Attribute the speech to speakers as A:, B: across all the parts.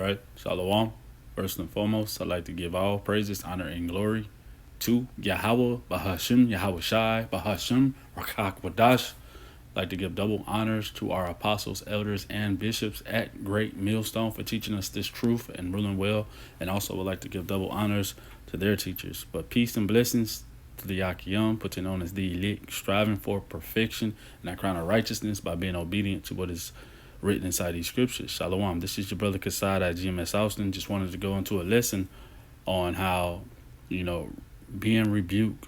A: right, Shalom. First and foremost, I'd like to give all praises, honor, and glory to Yahweh, Bahashim, Yahweh Shai, Bahashim, Rakak Wadash. I'd like to give double honors to our apostles, elders, and bishops at Great Millstone for teaching us this truth and ruling well. And also would like to give double honors to their teachers. But peace and blessings to the Yakiyam, putting on as the elite, striving for perfection and that crown of righteousness by being obedient to what is written inside these scriptures. Shalom. This is your brother Kasad at GMS Austin. Just wanted to go into a lesson on how, being rebuked,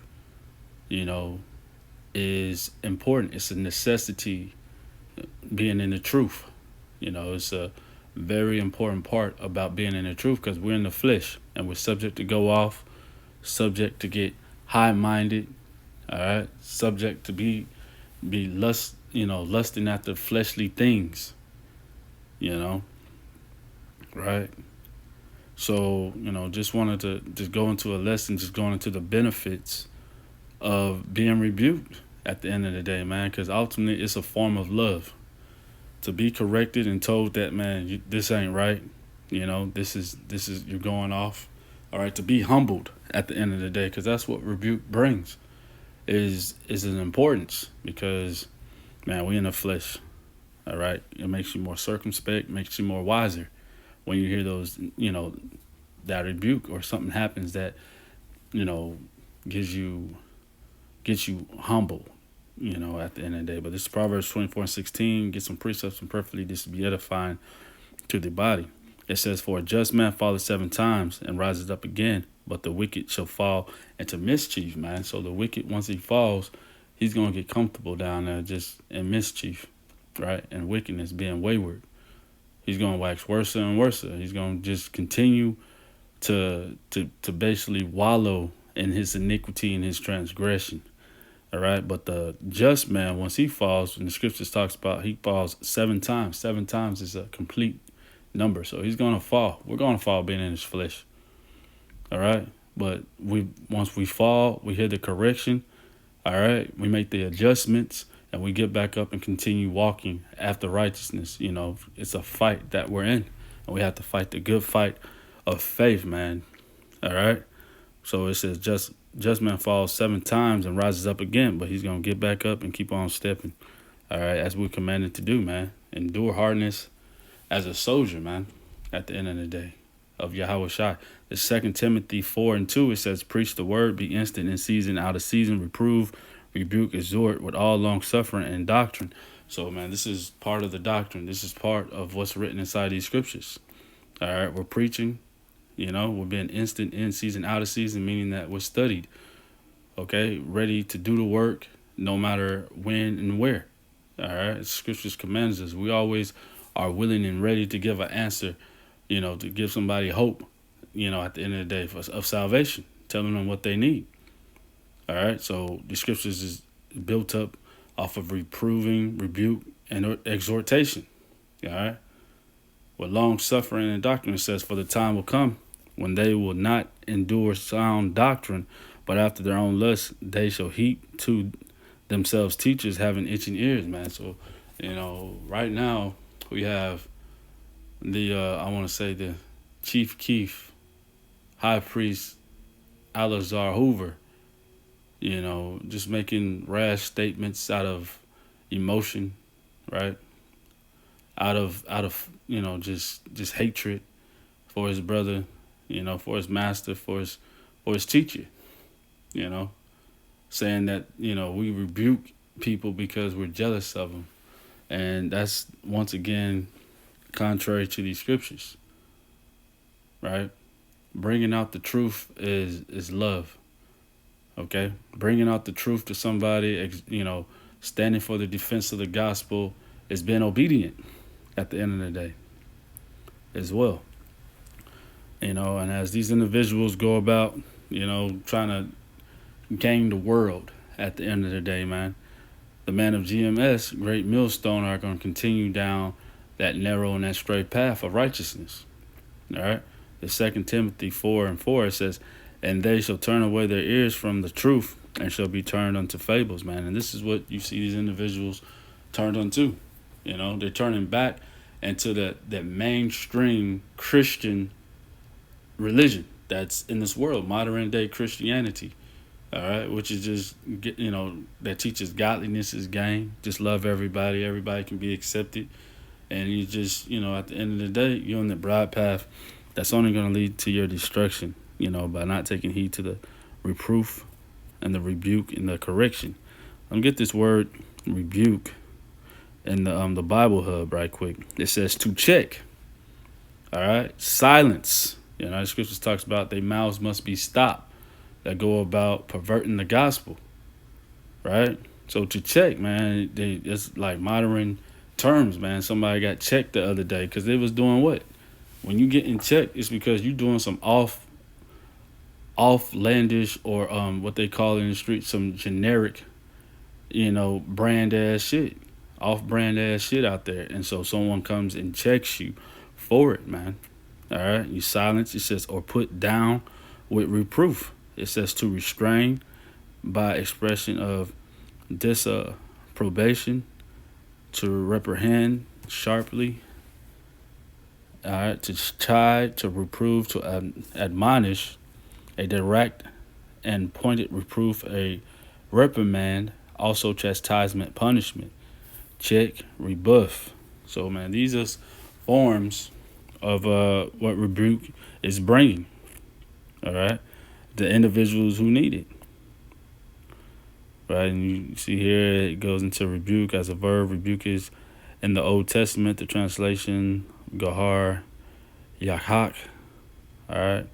A: is important. It's a necessity, being in the truth. It's a very important part about being in the truth because we're in the flesh and we're subject to go off, subject to get high-minded, all right, subject to be lusting after fleshly things, right? So, just wanted to just go into a lesson, just going into the benefits of being rebuked at the end of the day, man, because ultimately it's a form of love. To be corrected and told that, man, this ain't right, this is you're going off, all right, to be humbled at the end of the day, because that's what rebuke brings, is an importance, because, man, we in the flesh, all right? It makes you more circumspect, makes you more wiser when you hear those, that rebuke or something happens that, gets you humble, at the end of the day. But this is Proverbs 24:16. Get some precepts and perfectly this to be edifying to the body. It says, for a just man falleth 7 times and rises up again, but the wicked shall fall into mischief, man. So the wicked, once he falls, he's going to get comfortable down there just in mischief, right? And wickedness, being wayward. He's going to wax worse and worse. He's going to just continue to basically wallow in his iniquity and his transgression. All right. But the just man, once he falls, and the scriptures talks about he falls 7 times. 7 times is a complete number. So he's going to fall. We're going to fall being in his flesh. All right. But once we fall, we hear the correction. All right. We make the adjustments and we get back up and continue walking after righteousness. It's a fight that we're in, and we have to fight the good fight of faith, man. All right. So it says just man falls 7 times and rises up again, but he's going to get back up and keep on stepping. All right. As we're commanded to do, man. Endure hardness as a soldier, man, at the end of the day of Yahweh Shai. The 2 Timothy 4:2, it says, preach the word, be instant in season, out of season, reprove, rebuke, exhort with all long suffering and doctrine. So, man, this is part of the doctrine. This is part of what's written inside these scriptures. All right. We're preaching. We're being instant in season, out of season, meaning that we're studied, okay, ready to do the work no matter when and where. All right. Scriptures commands us. We always are willing and ready to give an answer, to give somebody hope, at the end of the day of salvation, telling them what they need. All right. So the scriptures is built up off of reproving, rebuke, and exhortation. All right. With long suffering and doctrine, it says, for the time will come when they will not endure sound doctrine, but after their own lust, they shall heap to themselves teachers having itching ears, man. So, right now we have the Chief Keef, High Priest Alazar Hoover, just making rash statements out of emotion, right? Out of just hatred for his brother, for his master, for his teacher, saying that, we rebuke people because we're jealous of them. And that's, once again, contrary to these scriptures, right? Bringing out the truth is love, okay? Bringing out the truth to somebody, standing for the defense of the gospel is being obedient at the end of the day as well. And as these individuals go about, trying to gain the world at the end of the day, man, the man of GMS, Great Millstone, are going to continue down that narrow and that straight path of righteousness. All right. The 2 Timothy 4:4, it says, and they shall turn away their ears from the truth and shall be turned unto fables, man. And this is what you see these individuals turned unto. They're turning back into that mainstream Christian religion that's in this world, modern day Christianity. All right, which is just that teaches godliness is gain. Just love everybody. Everybody can be accepted, and you just at the end of the day, you're on the broad path. That's only going to lead to your destruction. By not taking heed to the reproof and the rebuke and the correction. Let me get this word rebuke in the Bible Hub right quick. It says to check. All right, silence. The scriptures talks about their mouths must be stopped that go about perverting the gospel, right? So to check, man, it's like modern terms, man. Somebody got checked the other day because they was doing what? When you get in check, it's because you doing some offlandish or what they call in the street, some generic, brand ass shit, off-brand ass shit out there. And so someone comes and checks you for it, man. All right, you silence. It says or put down with reproof. It says to restrain by expression of disapprobation, to reprehend sharply, all right, to chide, to reprove, to admonish, a direct and pointed reproof, a reprimand, also chastisement, punishment, check, rebuff. So, man, these are forms of what rebuke is bringing, all right? The individuals who need it, right? And you see here it goes into rebuke as a verb. Rebuke is in the Old Testament, the translation gahar, yahak. All right,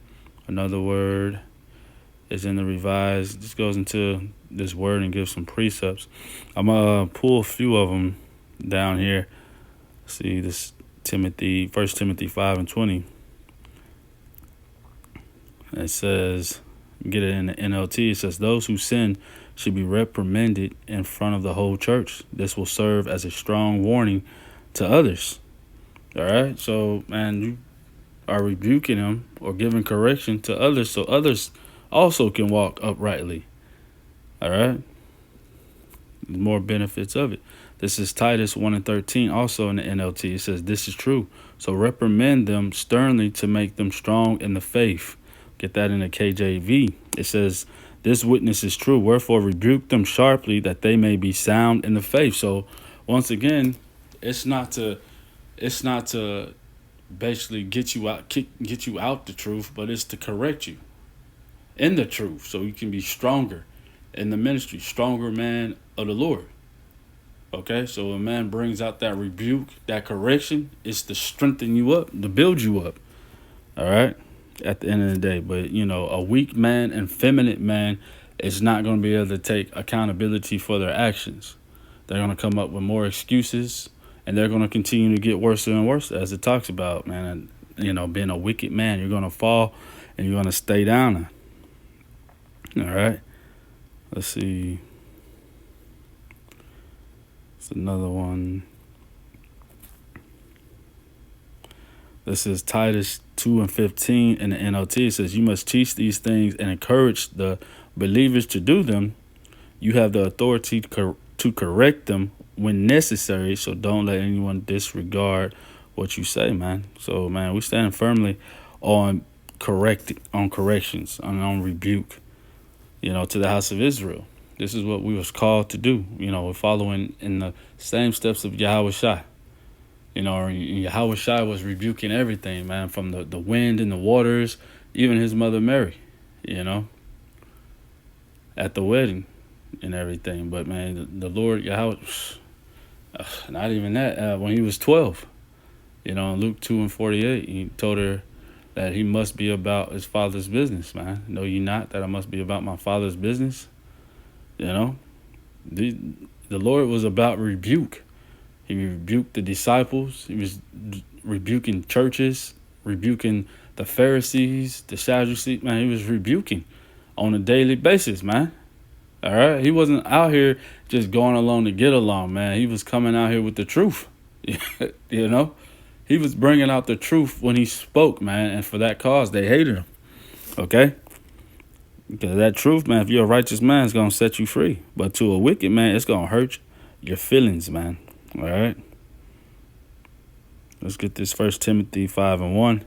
A: another word is in the Revised. This goes into this word and gives some precepts. I'm gonna pull a few of them down here. See this First Timothy 5:20. It says, get it in the NLT. It says, those who sin should be reprimanded in front of the whole church. This will serve as a strong warning to others. All right. So, man, you are rebuking them or giving correction to others so others also can walk uprightly. All right. More benefits of it. This is Titus 1:13, also in the NLT. It says, this is true. So reprimand them sternly to make them strong in the faith. Get that in the KJV. It says, this witness is true. Wherefore rebuke them sharply that they may be sound in the faith. So once again, it's not to basically get you out the truth, but it's to correct you in the truth so you can be stronger in the ministry, stronger man of the Lord. Okay, so a man brings out that rebuke, that correction, it's to strengthen you up, to build you up. All right. At the end of the day, but a weak man and feminine man is not going to be able to take accountability for their actions. They're going to come up with more excuses, and they're going to continue to get worse and worse, as it talks about, man. And, being a wicked man, you're going to fall and you're going to stay down. All right. Let's see. It's another one. This is Titus 2:15 in the NLT. It says, you must teach these things and encourage the believers to do them. You have the authority to correct them when necessary. So don't let anyone disregard what you say, man. So, man, we stand firmly on corrections, on rebuke, to the house of Israel. This is what we was called to do. We're following in the same steps of Yahweh Shai. Yahweh Shai was rebuking everything, man, from the wind and the waters, even his mother Mary, at the wedding and everything. But, man, the Lord Yahweh, not even that, when he was 12, in Luke 2:48, he told her that he must be about his father's business, man. Know ye not that I must be about my father's business? The Lord was about rebuke. He rebuked the disciples. He was rebuking churches, rebuking the Pharisees, the Sadducees. Man, he was rebuking on a daily basis, man. All right? He wasn't out here just going along to get along, man. He was coming out here with the truth. He was bringing out the truth when he spoke, man. And for that cause, they hated him. Okay? Because that truth, man, if you're a righteous man, it's going to set you free. But to a wicked man, it's going to hurt your feelings, man. All right. Let's get this 1 Timothy 5:1.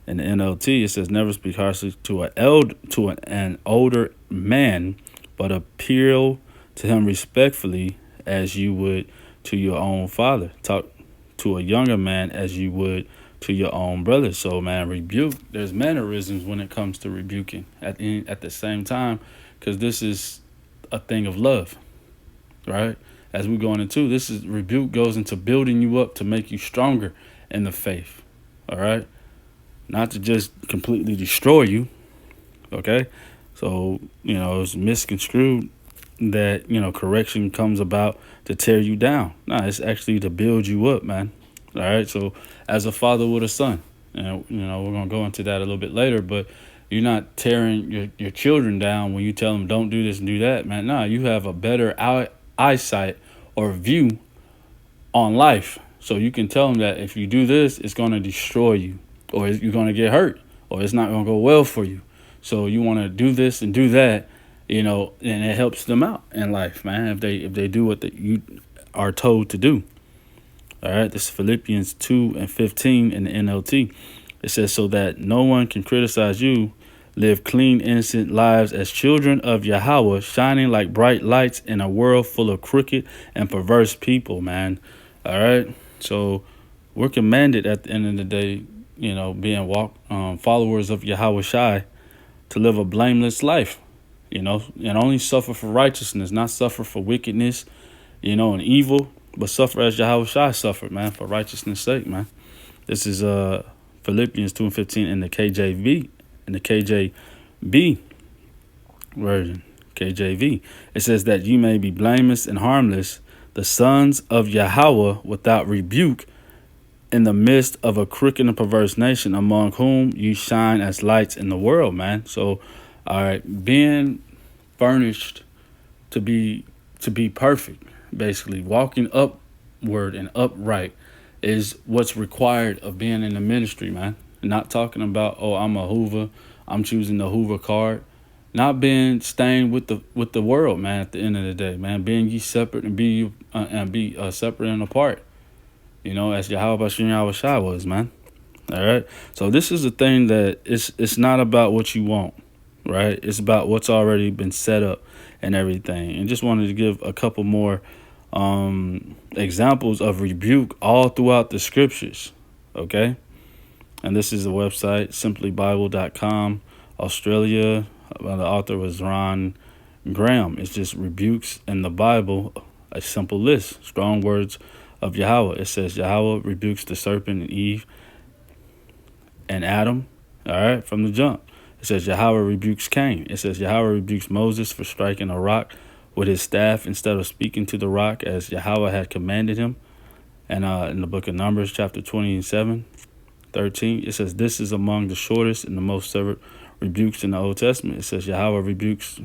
A: In the NLT, it says, "Never speak harshly to an older man, but appeal to him respectfully, as you would to your own father. Talk to a younger man as you would to your own brother." So, man, rebuke. There's mannerisms when it comes to rebuking at the same time, because this is a thing of love, right? As we're going into this, is rebuke goes into building you up to make you stronger in the faith. All right. Not to just completely destroy you, okay? So, it's misconstrued that, correction comes about to tear you down. No, it's actually to build you up, man. All right? So, as a father with a son, and, we're going to go into that a little bit later, but you're not tearing your children down when you tell them don't do this and do that, man. No, you have a better eyesight or view on life. So you can tell them that if you do this, it's going to destroy you, or you're going to get hurt, or it's not going to go well for you. So you want to do this and do that, and it helps them out in life, man, if they do what you are told to do. All right, this is Philippians 2:15 in the NLT. It says, "So that no one can criticize you, live clean, innocent lives as children of Yahweh, shining like bright lights in a world full of crooked and perverse people," man. All right. So we're commanded at the end of the day, being followers of Yahweh Shai, to live a blameless life, and only suffer for righteousness, not suffer for wickedness, and evil, but suffer as Yahweh Shai suffered, man, for righteousness' sake, man. This is Philippians 2:15 in the KJV, in the KJB version, KJV. It says that you may be blameless and harmless, the sons of Yahweh, without rebuke, in the midst of a crooked and perverse nation, among whom you shine as lights in the world, man. So, all right, being furnished to be perfect, basically walking upward and upright, is what's required of being in the ministry, man. Not talking about, oh, I'm a Hoover, I'm choosing the Hoover card. Not being stained with the world, man. At the end of the day, man, being ye separate and be separate and apart. As Yahweh Shai was, man. All right. So this is the thing that it's not about what you want, right? It's about what's already been set up and everything. And just wanted to give a couple more examples of rebuke all throughout the scriptures. Okay. And this is the website, simplybible.com, Australia. The author was Ron Graham. It's just rebukes in the Bible, a simple list, strong words of Yahweh. It says Yahweh rebukes the serpent and Eve and Adam, all right, from the jump. It says Yahweh rebukes Cain. It says Yahweh rebukes Moses for striking a rock with his staff instead of speaking to the rock as Yahweh had commanded him. And in the book of Numbers, chapter 27:13, it says this is among the shortest and the most severed rebukes in the Old Testament. It says Yahweh rebukes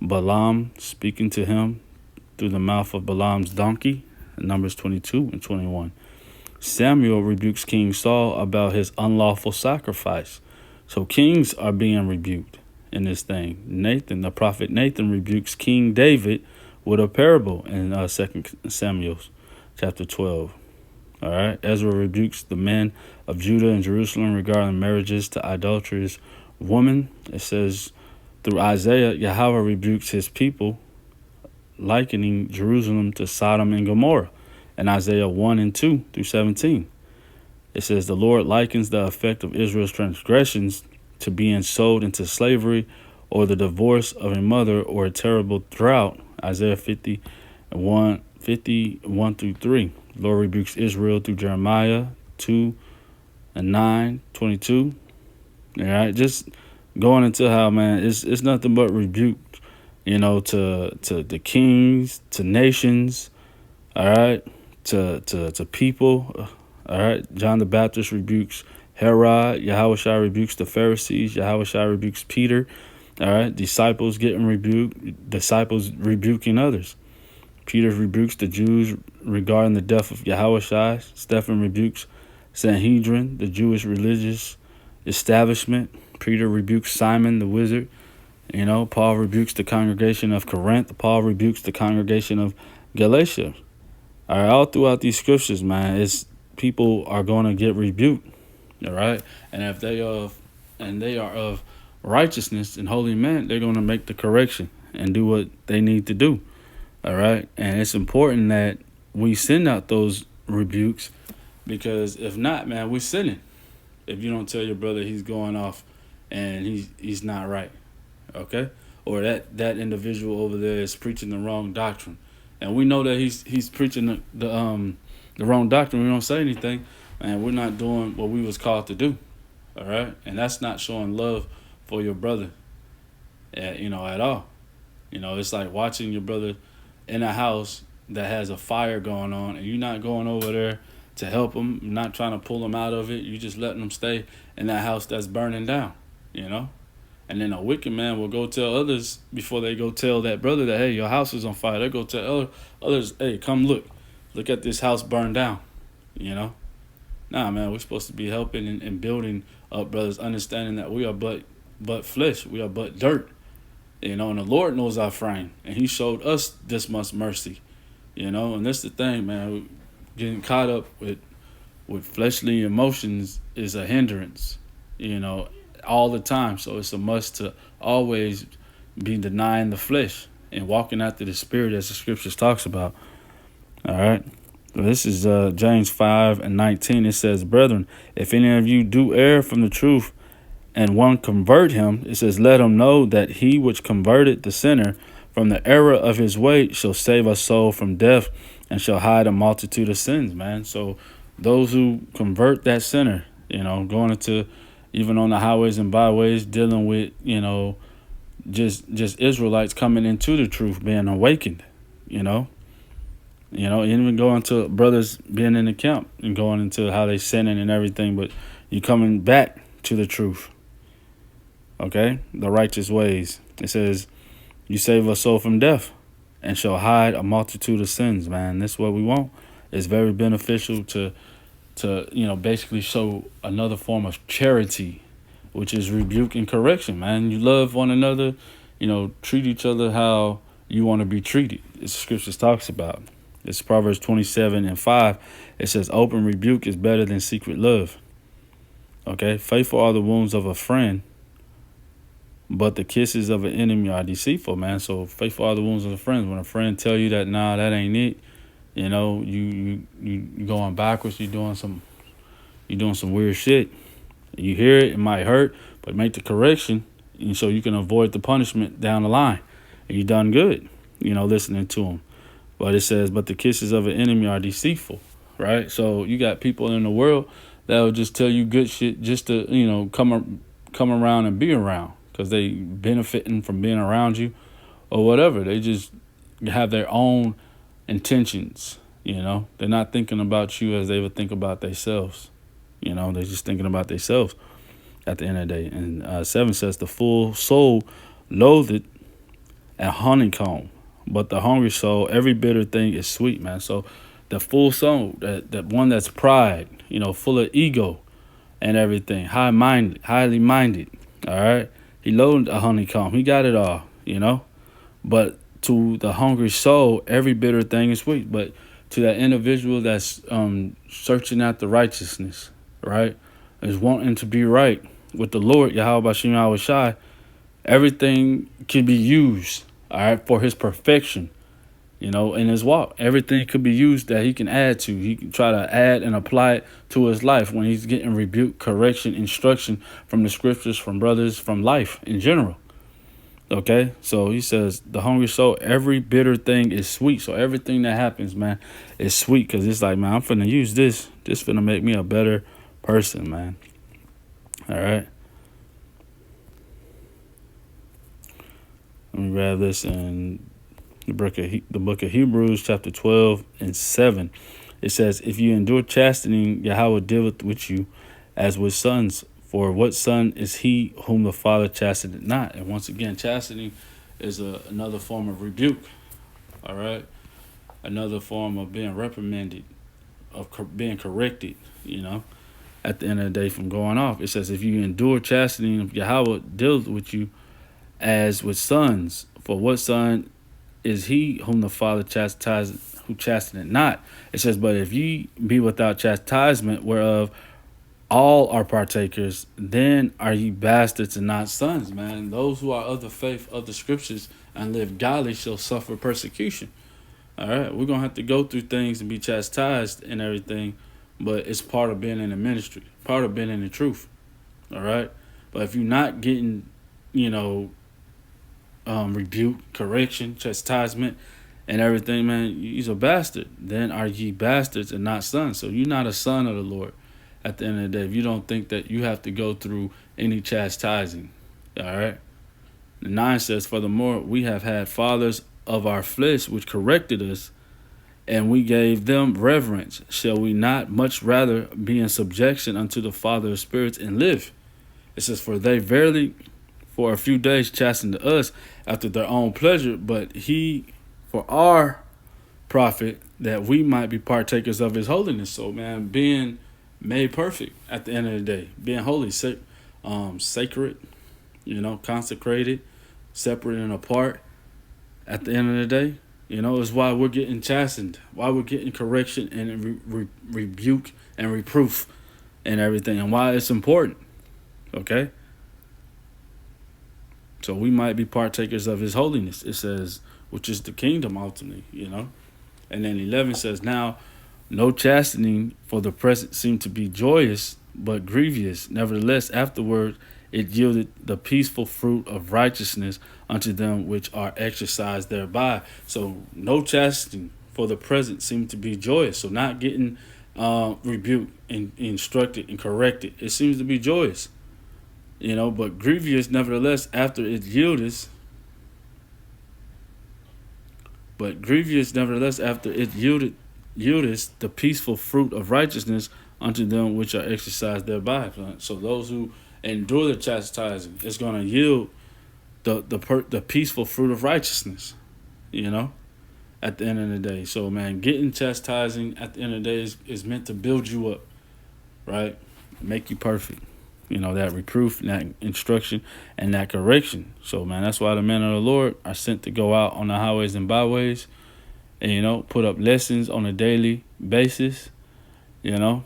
A: Balaam, speaking to him through the mouth of Balaam's donkey, in Numbers 22:21. Samuel rebukes King Saul about his unlawful sacrifice. So kings are being rebuked in this thing. Nathan, the prophet Nathan, rebukes King David with a parable in 2 Samuel chapter 12. All right. Ezra rebukes the men of Judah and Jerusalem regarding marriages to idolatrous women. It says through Isaiah, Yahweh rebukes his people, likening Jerusalem to Sodom and Gomorrah in Isaiah 1:2-17. It says the Lord likens the effect of Israel's transgressions to being sold into slavery or the divorce of a mother or a terrible drought. Isaiah 51:3. The Lord rebukes Israel through Jeremiah 2:9-22. All right, just going into how, man, it's nothing but rebuke, to the kings, to nations, all right, to people, all right. John the Baptist rebukes Herod. Yahweh Shai rebukes the Pharisees. Yahweh Shai rebukes Peter, all right. Disciples getting rebuked, disciples rebuking others. Peter rebukes the Jews regarding the death of Yahweh Shai. Stephen rebukes Sanhedrin, the Jewish religious establishment. Peter rebukes Simon the wizard. Paul rebukes the congregation of Corinth. Paul rebukes the congregation of Galatia. All right, all throughout these scriptures, man, it's people are going to get rebuked. All right. And if they are of righteousness and holy men, they're going to make the correction and do what they need to do. All right. And it's important that we send out those rebukes, because if not, man, we're sinning. If you don't tell your brother he's going off and he's not right, okay? Or that individual over there is preaching the wrong doctrine, and we know that he's preaching the wrong doctrine. We don't say anything, and we're not doing what we was called to do, all right? And that's not showing love for your brother, at all. It's like watching your brother in a house that has a fire going on, and you're not going over there to help him, not trying to pull him out of it. You just letting him stay in that house that's burning down, And then a wicked man will go tell others before they go tell that brother that, hey, your house is on fire. They go tell others, hey, come look at this house burned down, Nah, man, we're supposed to be helping and building up brothers, understanding that we are but flesh, we are but dirt, and the Lord knows our frame, and He showed us this much mercy, and that's the thing, man. Getting caught up with fleshly emotions is a hindrance, all the time. So it's a must to always be denying the flesh and walking after the Spirit, as the Scriptures talks about. All right. So this is James 5:19. It says, brethren, if any of you do err from the truth and one convert him, it says, let him know that he which converted the sinner from the error of his way shall save a soul from death and shall hide a multitude of sins, man. So those who convert that sinner, going into even on the highways and byways, dealing with, just Israelites coming into the truth, being awakened, even going to brothers being in the camp and going into how they sinning and everything, but you coming back to the truth, okay, the righteous ways. It says, you save a soul from death and shall hide a multitude of sins, man. That's what we want. It's very beneficial to basically show another form of charity, which is rebuke and correction, man. You love one another, treat each other how you want to be treated. As the Scriptures talks about. It's Proverbs 27:5. It says, open rebuke is better than secret love. Okay, faithful are the wounds of a friend, but the kisses of an enemy are deceitful, man. So faithful are the wounds of a friend. When a friend tell you that, nah, that ain't it, you going backwards. You're doing some weird shit. You hear it, it might hurt, but make the correction, and so you can avoid the punishment down the line. And you done good, listening to them. But it says, but the kisses of an enemy are deceitful, right? So you got people in the world that will just tell you good shit just to, come around and be around, because they benefiting from being around you or whatever. They just have their own intentions, They're not thinking about you as they would think about themselves. They're just thinking about themselves at the end of the day. And 7 says, the full soul loatheth a honeycomb, but the hungry soul, every bitter thing is sweet, man. So the full soul, that one that's pride, full of ego and everything, highly minded, all right? He loaded a honeycomb. He got it all, But to the hungry soul, every bitter thing is sweet. But to that individual that's searching after righteousness, right, is wanting to be right with the Lord, Yahweh Bashim Yahweh Shai, everything can be used, all right, for his perfection, in his walk. Everything could be used that he can add to. He can try to add and apply it to his life when he's getting rebuke, correction, instruction from the Scriptures, from brothers, from life in general. Okay, so he says, the hungry soul, every bitter thing is sweet. So everything that happens, man, is sweet, because it's like, man, I'm finna use this. This finna make me a better person, man. All right. Let me grab this in the book of Hebrews, chapter 12:7. It says, if you endure chastening, Yahweh dealeth with you as with sons. For what son is he whom the Father chasteneth not? And once again, chastening is another form of rebuke. All right. Another form of being reprimanded, of being corrected, at the end of the day from going off. It says, if you endure chastening, Yahweh deals with you as with sons. For what son is he whom the Father chastiseth, who chasteneth not. It says, but if ye be without chastisement, whereof all are partakers, then are ye bastards and not sons, man. Those who are of the faith of the scriptures and live godly shall suffer persecution. All right, we're gonna have to go through things and be chastised and everything, but it's part of being in the ministry, part of being in the truth. All right, but if you're not getting, you know, rebuke, correction, chastisement, and everything, man, you're a bastard. Then are ye bastards and not sons? So you're not a son of the Lord. At the end of the day, if you don't think that you have to go through any chastising, all right. The 9 says, furthermore, we have had fathers of our flesh which corrected us, and we gave them reverence. Shall we not much rather be in subjection unto the Father of spirits and live? It says, for they verily for a few days chastened us after their own pleasure, but he for our profit, that we might be partakers of his holiness. So, man, being made perfect at the end of the day, being holy, sacred, you know, consecrated, separate and apart at the end of the day, you know, is why we're getting chastened, why we're getting correction and rebuke and reproof and everything, and why it's important. Okay? So we might be partakers of his holiness, it says, which is the kingdom ultimately, you know. And then 11 says, now no chastening for the present seemed to be joyous, but grievous. Nevertheless, afterward it yielded the peaceful fruit of righteousness unto them which are exercised thereby. So no chastening for the present seemed to be joyous. So not getting rebuked and instructed and corrected, it seems to be joyous, you know, but grievous nevertheless after it yielded. But grievous nevertheless after it yielded the peaceful fruit of righteousness unto them which are exercised thereby. So those who endure the chastising, it's going to yield the peaceful fruit of righteousness, you know, at the end of the day. So, man, getting chastising at the end of the day is meant to build you up, right? Make you perfect. You know, that reproof, that instruction, and that correction. So, man, that's why the men of the Lord are sent to go out on the highways and byways and, you know, put up lessons on a daily basis, you know.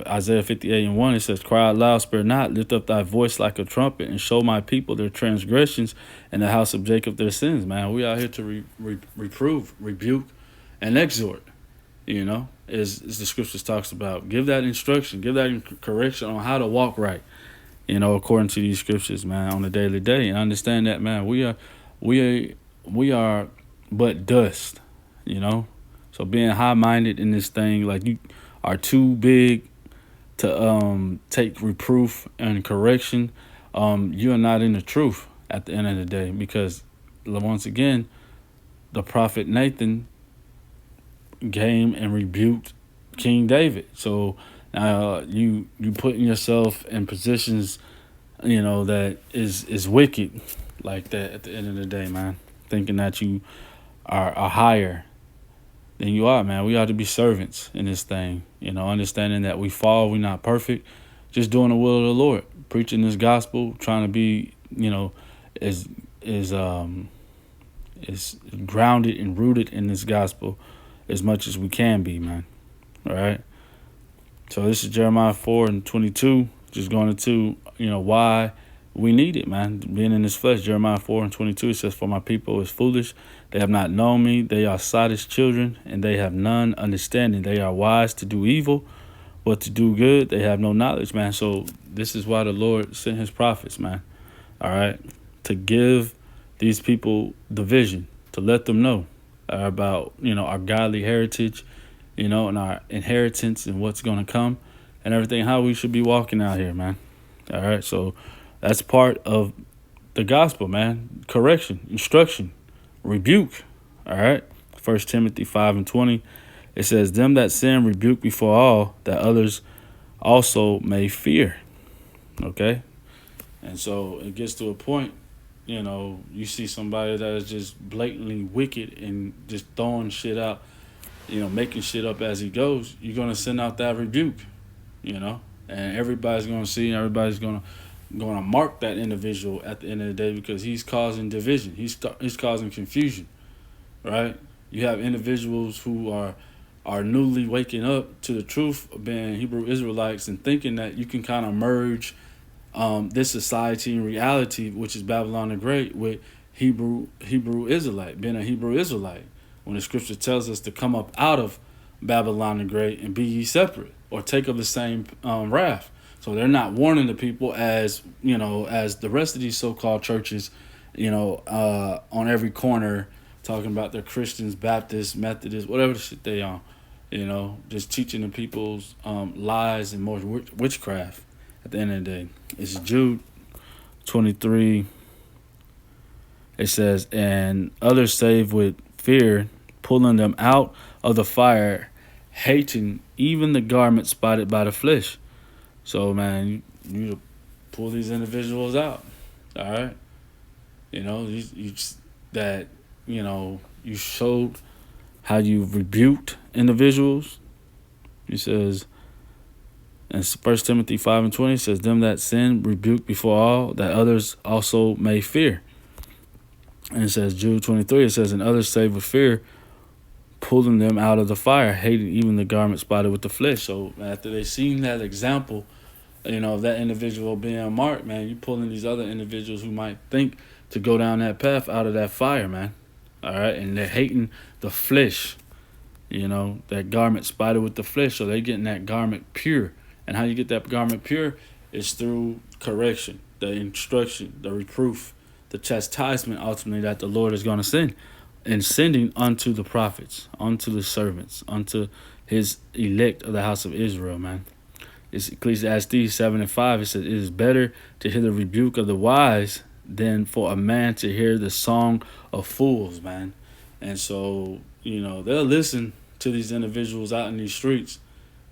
A: Isaiah 58:1, it says, cry out loud, spare not, lift up thy voice like a trumpet, and show my people their transgressions and the house of Jacob their sins. Man, we out here to reprove, rebuke, and exhort, you know, as the scriptures talks about. Give that instruction, give that correction on how to walk right, you know, according to these scriptures, man, on a daily day. And understand that, man, we are but dust, you know. So being high-minded in this thing, like you are too big to take reproof and correction, you are not in the truth at the end of the day, because once again, the prophet Nathan came and rebuked King David. So now you putting yourself in positions, you know, that is wicked like that at the end of the day, man. Thinking that you are higher than you are, man. We ought to be servants in this thing, you know, understanding that we fall, we're not perfect, just doing the will of the Lord, preaching this gospel, trying to be, you know, is grounded and rooted in this gospel as much as we can be, man. All right. So this is Jeremiah 4:22, just going into, you know, why we need it, man. Being in this flesh, Jeremiah 4:22, it says, for my people is foolish. They have not known me. They are sottish children, and they have none understanding. They are wise to do evil, but to do good, they have no knowledge, man. So this is why the Lord sent his prophets, man. All right. To give these people the vision, to let them know about, you know, our godly heritage, you know, and our inheritance and what's going to come and everything, how we should be walking out here, man. All right. So that's part of the gospel, man. Correction, instruction, rebuke. All right. 1 Timothy 5:20, it says, them that sin rebuke before all, that others also may fear. Okay. And so it gets to a point, you know, you see somebody that is just blatantly wicked and just throwing shit out, you know, making shit up as he goes, you're going to send out that rebuke, you know, and everybody's going to see, and everybody's going to mark that individual at the end of the day, because he's causing division. He's causing confusion, right? You have individuals who are newly waking up to the truth of being Hebrew Israelites and thinking that you can kind of merge this society and reality, which is Babylon the Great, with Hebrew Israelite, being a Hebrew Israelite. When the scripture tells us to come up out of Babylon the Great and be ye separate, or take of the same wrath. So they're not warning the people as as the rest of these so-called churches, on every corner talking about their Christians, Baptists, Methodists, whatever the shit they are, just teaching the people's lies and more witchcraft. At the end of the day, it's Jude 23. It says, and others save with fear, pulling them out of the fire, hating even the garment spotted by the flesh. So, man, you pull these individuals out. All right, you showed how you rebuked individuals. He says in 1 Timothy 5:20, it says, them that sin rebuke before all, that others also may fear. And it says Jude 23, it says, and others save with fear, pulling them out of the fire, hating even the garment spotted with the flesh. So after they seen that example, of that individual being marked, man, you pulling these other individuals who might think to go down that path out of that fire, man. All right, and they're hating the flesh, that garment spotted with the flesh. So they're getting that garment pure. And how you get that garment pure is through correction, the instruction, the reproof, the chastisement ultimately that the Lord is going to send, and sending unto the prophets, unto the servants, unto his elect of the house of Israel, man. It's Ecclesiastes 7:5. It says, it is better to hear the rebuke of the wise than for a man to hear the song of fools, man. And so, they'll listen to these individuals out in these streets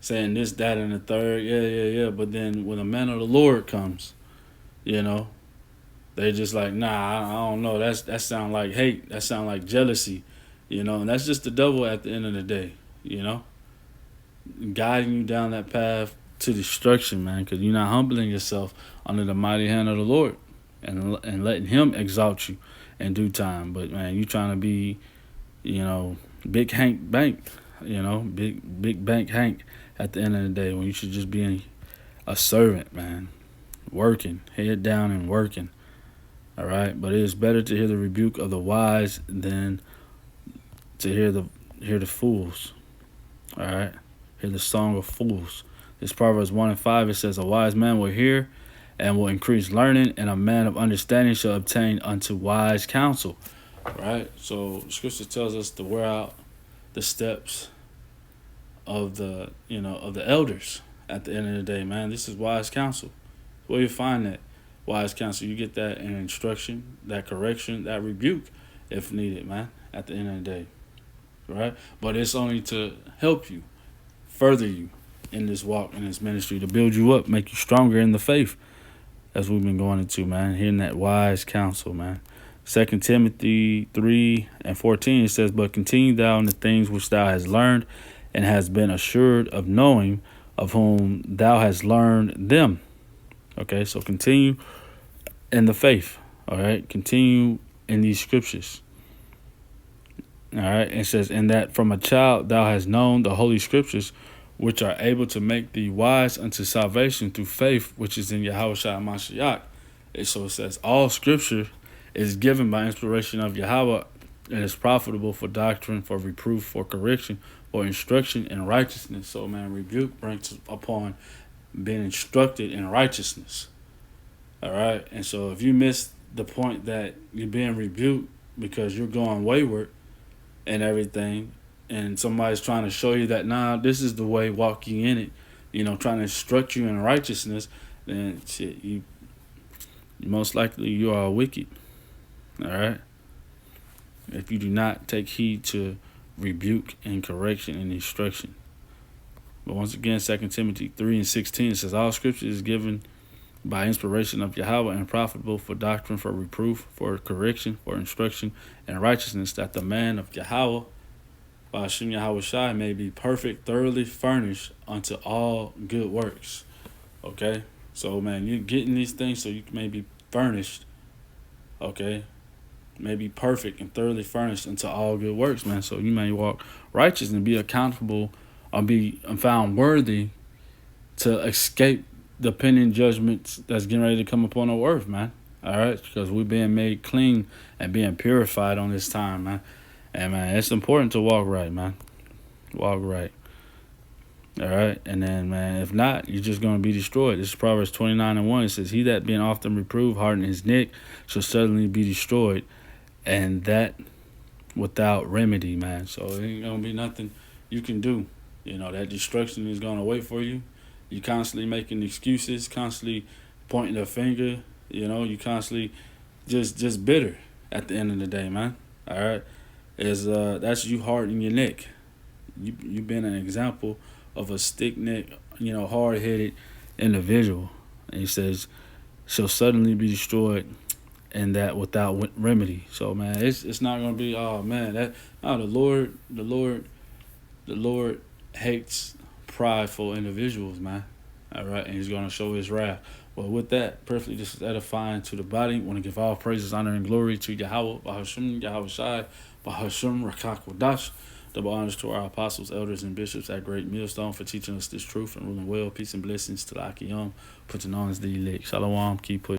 A: saying this, that, and the third. Yeah. But then when the man of the Lord comes, they just like, nah, I don't know. That sound like hate. That sound like jealousy, and that's just the devil at the end of the day, guiding you down that path to destruction, man, because you're not humbling yourself under the mighty hand of the Lord and letting him exalt you in due time. But, man, you trying to be, big Hank Bank, big bank Hank at the end of the day, when you should just be a servant, man, working, head down and working. All right, but it is better to hear the rebuke of the wise than to hear the fools. All right, hear the song of fools. This Proverbs 1:5, it says, a wise man will hear and will increase learning, and a man of understanding shall obtain unto wise counsel. Right? So scripture tells us to wear out the steps of the elders at the end of the day, man. This is wise counsel. Where you find that wise counsel, you get that in instruction, that correction, that rebuke, if needed, man, at the end of the day. Right? But it's only to help you, further you in this walk, in this ministry, to build you up, make you stronger in the faith, as we've been going into, man, hearing that wise counsel, man. 2 Timothy 3:14, it says, but continue thou in the things which thou hast learned and hast been assured of knowing, of whom thou hast learned them. Okay, so continue in the faith, all right? Continue in these scriptures. All right, it says, and that from a child thou hast known the holy scriptures, which are able to make thee wise unto salvation through faith, which is in Yahweh Shai Mashiach. And so it says, all scripture is given by inspiration of Yahweh and is profitable for doctrine, for reproof, for correction, for instruction in righteousness. So, man, rebuke brings upon being instructed in righteousness. All right, and so if you miss the point that you're being rebuked because you're going wayward and everything, and somebody's trying to show you that, nah, this is the way, walk ye in it, trying to instruct you in righteousness, then shit, you most likely you are wicked. All right? If you do not take heed to rebuke and correction and instruction. But once again, 2 Timothy 3:16, it says, all scripture is given by inspiration of Yahweh and profitable for doctrine, for reproof, for correction, for instruction, and righteousness, that the man of Yahweh, by Hashem Yahweh Shai, may be perfect, thoroughly furnished unto all good works. Okay? So, man, you're getting these things so you may be furnished. Okay? may be perfect and thoroughly furnished unto all good works, man. So you may walk righteous and be accountable or be found worthy to escape the pending judgments that's getting ready to come upon the earth, man. All right, because we're being made clean and being purified on this time, man. And man, it's important to walk right, man. Walk right. All right, and then man, if not, you're just gonna be destroyed. This is Proverbs 29:1. It says, "He that being often reproved harden his neck shall suddenly be destroyed, and that without remedy, man." So it ain't gonna be nothing you can do. You know that destruction is gonna wait for you. You constantly making excuses, constantly pointing the finger. You know, you constantly just bitter at the end of the day, man. All right, is that's you hardening your neck. You've been an example of a stick neck, hard headed individual. And he says, shall suddenly be destroyed, and that without remedy. So man, it's not gonna be the Lord hates prideful individuals, man. All right, and he's gonna show his wrath. Well, with that, perfectly just edifying to the body. Want to give all praises, honor, and glory to Yahweh, Bahashim, Yahweh Shai, Bahashim, Rakak Wadash. Double honors to our apostles, elders, and bishops at Great Millstone for teaching us this truth and ruling well. Peace and blessings to the Akiyam, putting on as the elect. Shalom, keep pushing.